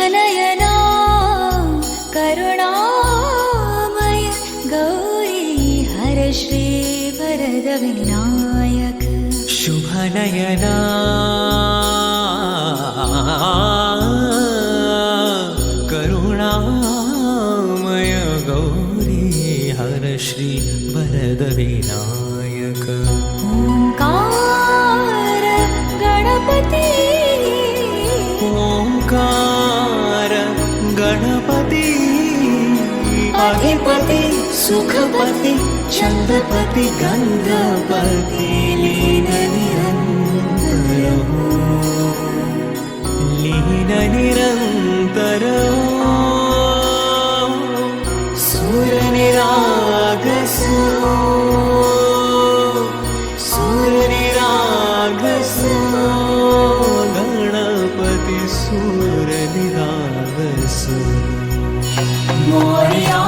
शुभनयना करुणामय गौरी हर श्री वरद विनायक शुभनयना करुणामय गौरी हर श्री वरद विनायक ओंकार गणपती ओंकार गणपती अधिपति सुखपति चंद्रपति गंधपति लीन निरंतर सूर निरागस गणपति सूर निरागस मोरया